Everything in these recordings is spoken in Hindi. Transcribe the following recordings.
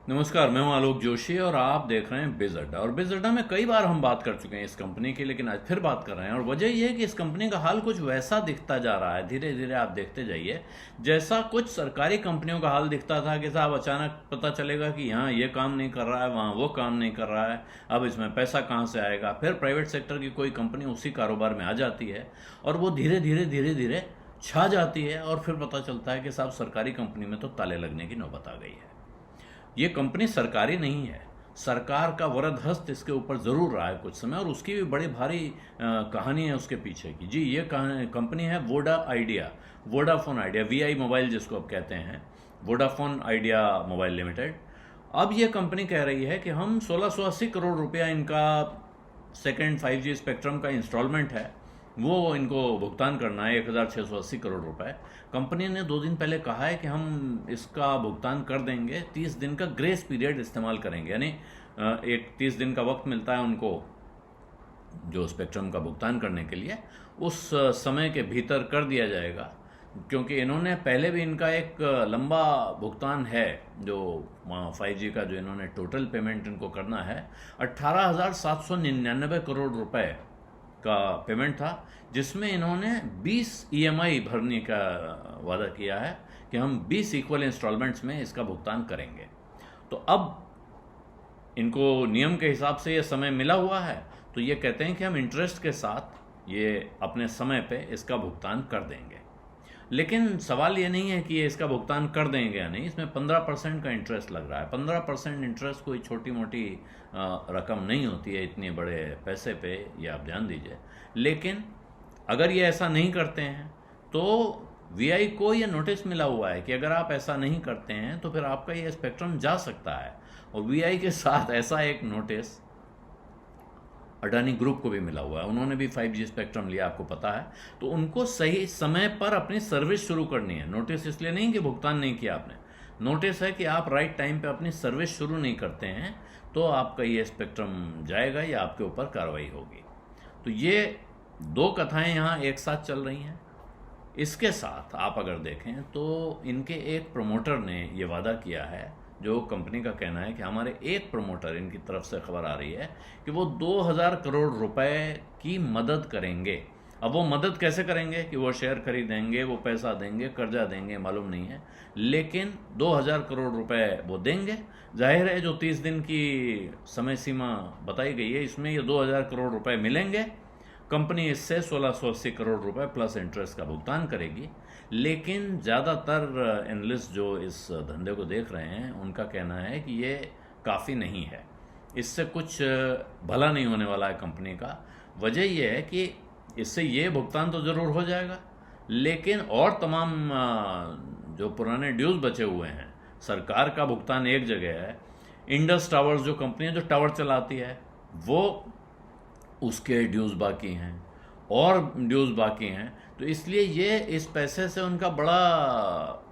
नमस्कार, मैं हूं आलोक जोशी और आप देख रहे हैं बिज अड्डा। और बिज अड्डा में कई बार हम बात कर चुके हैं इस कंपनी की, लेकिन आज फिर बात कर रहे हैं। और वजह यह है कि इस कंपनी का हाल कुछ वैसा दिखता जा रहा है, धीरे धीरे आप देखते जाइए, जैसा कुछ सरकारी कंपनियों का हाल दिखता था कि साहब अचानक पता चलेगा कि यहाँ ये काम नहीं कर रहा है, वहाँ वो काम नहीं कर रहा है, अब इसमें पैसा कहाँ से आएगा। फिर प्राइवेट सेक्टर की कोई कंपनी उसी कारोबार में आ जाती है और वो धीरे धीरे धीरे धीरे छा जाती है, और फिर पता चलता है कि साहब सरकारी कंपनी में तो ताले लगने की नौबत आ गई है। ये कंपनी सरकारी नहीं है, सरकार का वरद हस्त इसके ऊपर ज़रूर रहा है कुछ समय, और उसकी भी बड़ी भारी कहानी है उसके पीछे की। जी, ये कंपनी है Voda idea, Vodafone idea, VI mobile जिसको अब कहते हैं, वोडाफोन आइडिया मोबाइल लिमिटेड। अब ये कंपनी कह रही है कि हम 1680 करोड़ रुपया इनका सेकेंड 5G स्पेक्ट्रम का इंस्टॉलमेंट है, वो इनको भुगतान करना है, 1680 करोड़ रुपए। कंपनी ने 2 दिन पहले कहा है कि हम इसका भुगतान कर देंगे, 30 दिन का ग्रेस पीरियड इस्तेमाल करेंगे, यानी एक 30 दिन का वक्त मिलता है उनको जो स्पेक्ट्रम का भुगतान करने के लिए, उस समय के भीतर कर दिया जाएगा। क्योंकि इन्होंने पहले भी इनका एक लंबा भुगतान है, जो 5G का जो इन्होंने टोटल पेमेंट इनको करना है, 18,799 करोड़ रुपए का पेमेंट था, जिसमें इन्होंने 20 ईएमआई भरने का वादा किया है कि हम 20 इक्वल इंस्टॉलमेंट्स में इसका भुगतान करेंगे। तो अब इनको नियम के हिसाब से ये समय मिला हुआ है, तो ये कहते हैं कि हम इंटरेस्ट के साथ ये अपने समय पे इसका भुगतान कर देंगे। लेकिन सवाल ये नहीं है कि ये इसका भुगतान कर देंगे या नहीं, इसमें 15% का इंटरेस्ट लग रहा है। 15% इंटरेस्ट कोई छोटी मोटी रकम नहीं होती है इतने बड़े पैसे पे, ये आप ध्यान दीजिए। लेकिन अगर ये ऐसा नहीं करते हैं तो वीआई को ये नोटिस मिला हुआ है कि अगर आप ऐसा नहीं करते हैं तो फिर आपका ये स्पेक्ट्रम जा सकता है। और वीआई के साथ ऐसा एक नोटिस अडानी ग्रुप को भी मिला हुआ है, उन्होंने भी 5G स्पेक्ट्रम लिया, आपको पता है। तो उनको सही समय पर अपनी सर्विस शुरू करनी है। नोटिस इसलिए नहीं कि भुगतान नहीं किया आपने, नोटिस है कि आप राइट टाइम पे अपनी सर्विस शुरू नहीं करते हैं तो आपका ये स्पेक्ट्रम जाएगा या आपके ऊपर कार्रवाई होगी। तो ये दो कथाएं यहाँ एक साथ चल रही हैं। इसके साथ आप अगर देखें तो इनके एक प्रमोटर ने ये वादा किया है, जो कंपनी का कहना है कि हमारे एक प्रमोटर, इनकी तरफ से खबर आ रही है कि वो 2000 करोड़ रुपए की मदद करेंगे। अब वो मदद कैसे करेंगे कि वो शेयर खरीदेंगे, वो पैसा देंगे, कर्जा देंगे, मालूम नहीं है, लेकिन 2000 करोड़ रुपए वो देंगे। जाहिर है जो 30 दिन की समय सीमा बताई गई है, इसमें ये 2000 करोड़ रुपए मिलेंगे। कंपनी इससे 1680 करोड़ रुपए प्लस इंटरेस्ट का भुगतान करेगी। लेकिन ज़्यादातर एनालिस्ट जो इस धंधे को देख रहे हैं, उनका कहना है कि ये काफ़ी नहीं है, इससे कुछ भला नहीं होने वाला है कंपनी का। वजह यह है कि इससे ये भुगतान तो ज़रूर हो जाएगा, लेकिन और तमाम जो पुराने ड्यूज़ बचे हुए हैं, सरकार का भुगतान एक जगह है, इंडस टावर्स जो कंपनी है जो टावर चलाती है, वो उसके ड्यूज़ बाकी हैं और ड्यूज़ बाकी हैं। तो इसलिए ये इस पैसे से उनका बड़ा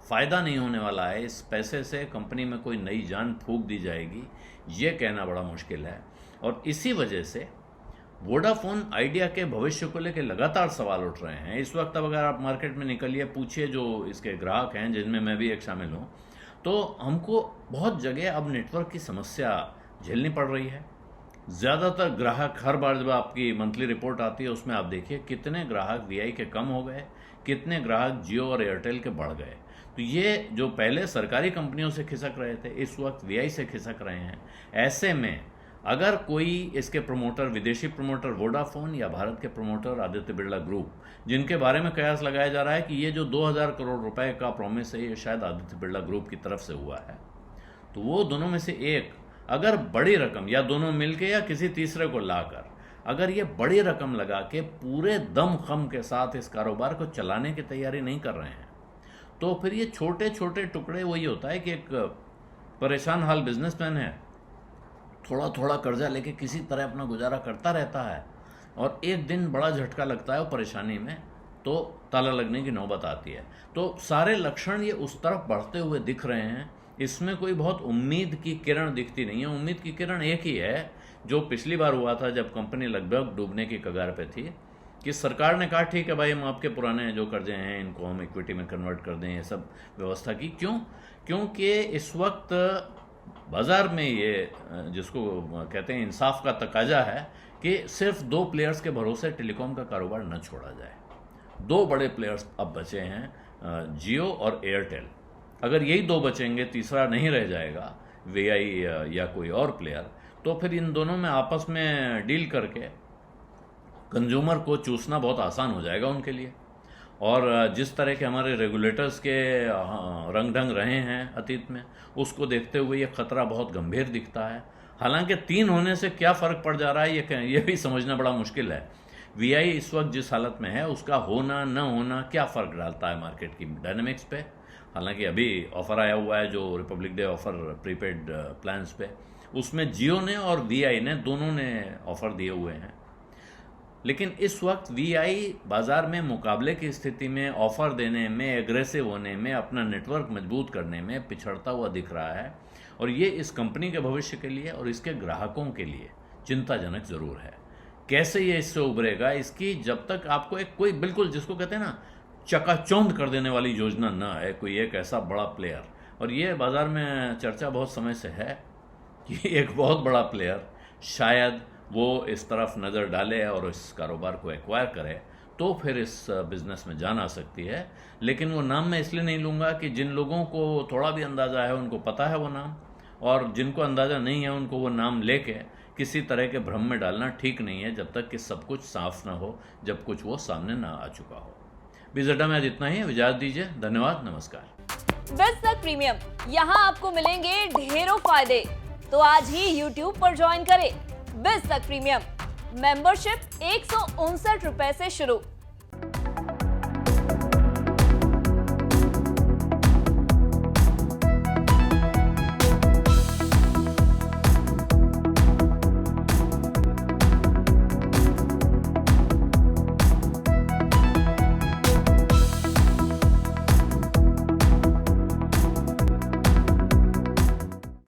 फ़ायदा नहीं होने वाला है। इस पैसे से कंपनी में कोई नई जान फूंक दी जाएगी, ये कहना बड़ा मुश्किल है। और इसी वजह से वोडाफोन आइडिया के भविष्य को लेकर लगातार सवाल उठ रहे हैं। इस वक्त अब अगर आप मार्केट में निकलिए, पूछिए जो इसके ग्राहक हैं, जिनमें मैं भी एक शामिल हूँ, तो हमको बहुत जगह अब नेटवर्क की समस्या झेलनी पड़ रही है। ज़्यादातर ग्राहक, हर बार जब आपकी मंथली रिपोर्ट आती है उसमें आप देखिए कितने ग्राहक वीआई के कम हो गए, कितने ग्राहक जियो और एयरटेल के बढ़ गए। तो ये जो पहले सरकारी कंपनियों से खिसक रहे थे, इस वक्त वीआई से खिसक रहे हैं। ऐसे में अगर कोई इसके प्रमोटर, विदेशी प्रमोटर वोडाफोन या भारत के प्रमोटर आदित्य बिरला ग्रुप, जिनके बारे में कयास लगाया जा रहा है कि ये जो 2000 करोड़ रुपए का प्रॉमिस है, ये शायद आदित्य बिरला ग्रुप की तरफ से हुआ है, तो वो दोनों में से एक अगर बड़ी रकम, या दोनों मिलके या किसी तीसरे को लाकर, अगर ये बड़ी रकम लगा के पूरे दम खम के साथ इस कारोबार को चलाने की तैयारी नहीं कर रहे हैं, तो फिर ये छोटे छोटे टुकड़े, वही होता है कि एक परेशान हाल बिजनेसमैन है, थोड़ा थोड़ा कर्जा लेके किसी तरह अपना गुजारा करता रहता है, और एक दिन बड़ा झटका लगता है वो परेशानी में, तो ताला लगने की नौबत आती है। तो सारे लक्षण ये उस तरफ बढ़ते हुए दिख रहे हैं। इसमें कोई बहुत उम्मीद की किरण दिखती नहीं है। उम्मीद की किरण एक ही है, जो पिछली बार हुआ था जब कंपनी लगभग डूबने की कगार पे थी, कि सरकार ने कहा ठीक है भाई, हम आपके पुराने जो कर्जे हैं इनको हम इक्विटी में कन्वर्ट कर दें, ये सब व्यवस्था की। क्यों? क्योंकि इस वक्त बाज़ार में ये जिसको कहते हैं इंसाफ का तकाजा है कि सिर्फ 2 प्लेयर्स के भरोसे टेलीकॉम का कारोबार न छोड़ा जाए। 2 बड़े प्लेयर्स अब बचे हैं, जियो और एयरटेल। अगर यही 2 बचेंगे, तीसरा नहीं रह जाएगा वीआई या कोई और प्लेयर, तो फिर इन दोनों में आपस में डील करके कंज्यूमर को चूसना बहुत आसान हो जाएगा उनके लिए। और जिस तरह के हमारे रेगुलेटर्स के रंग ढंग रहे हैं अतीत में, उसको देखते हुए ये खतरा बहुत गंभीर दिखता है। हालांकि 3 होने से क्या फ़र्क पड़ जा रहा है ये भी समझना बड़ा मुश्किल है। वीआई इस वक्त जिस हालत में है, उसका होना न होना क्या फ़र्क डालता है मार्केट की डायनामिक्स पे। हालांकि अभी ऑफ़र आया हुआ है जो Republic day offer prepaid plans पे, उसमें जियो ने और वीआई ने दोनों ने ऑफ़र दिए हुए हैं। लेकिन इस वक्त वीआई बाज़ार में मुकाबले की स्थिति में, ऑफ़र देने में, एग्रेसिव होने में, अपना नेटवर्क मजबूत करने में पिछड़ता हुआ दिख रहा है। और ये इस कंपनी के भविष्य के लिए और इसके ग्राहकों के लिए चिंताजनक ज़रूर है। कैसे ये इससे उभरेगा, इसकी जब तक आपको कोई बिल्कुल जिसको कहते हैं ना चकाचौंध कर देने वाली योजना ना है, कोई एक ऐसा बड़ा प्लेयर। और ये बाज़ार में चर्चा बहुत समय से है कि एक बहुत बड़ा प्लेयर शायद वो इस तरफ नज़र डाले और इस कारोबार को एक्वायर करे, तो फिर इस बिज़नेस में जान आ सकती है। लेकिन वो नाम मैं इसलिए नहीं लूँगा कि जिन लोगों को थोड़ा भी अंदाज़ा है उनको पता है वो नाम, और जिनको अंदाज़ा नहीं है उनको वो नाम लेके किसी तरह के भ्रम में डालना ठीक नहीं है, जब तक कि सब कुछ साफ ना हो, जब कुछ वो सामने ना आ चुका हो। बिज़डा में आज इतना ही, इजाज़त दीजिए। धन्यवाद, नमस्कार। बिज़ तक प्रीमियम, यहाँ आपको मिलेंगे ढेरों फायदे, तो आज ही YouTube पर ज्वाइन करें। बिज़ तक प्रीमियम मेंबरशिप 159 रुपए से शुरू।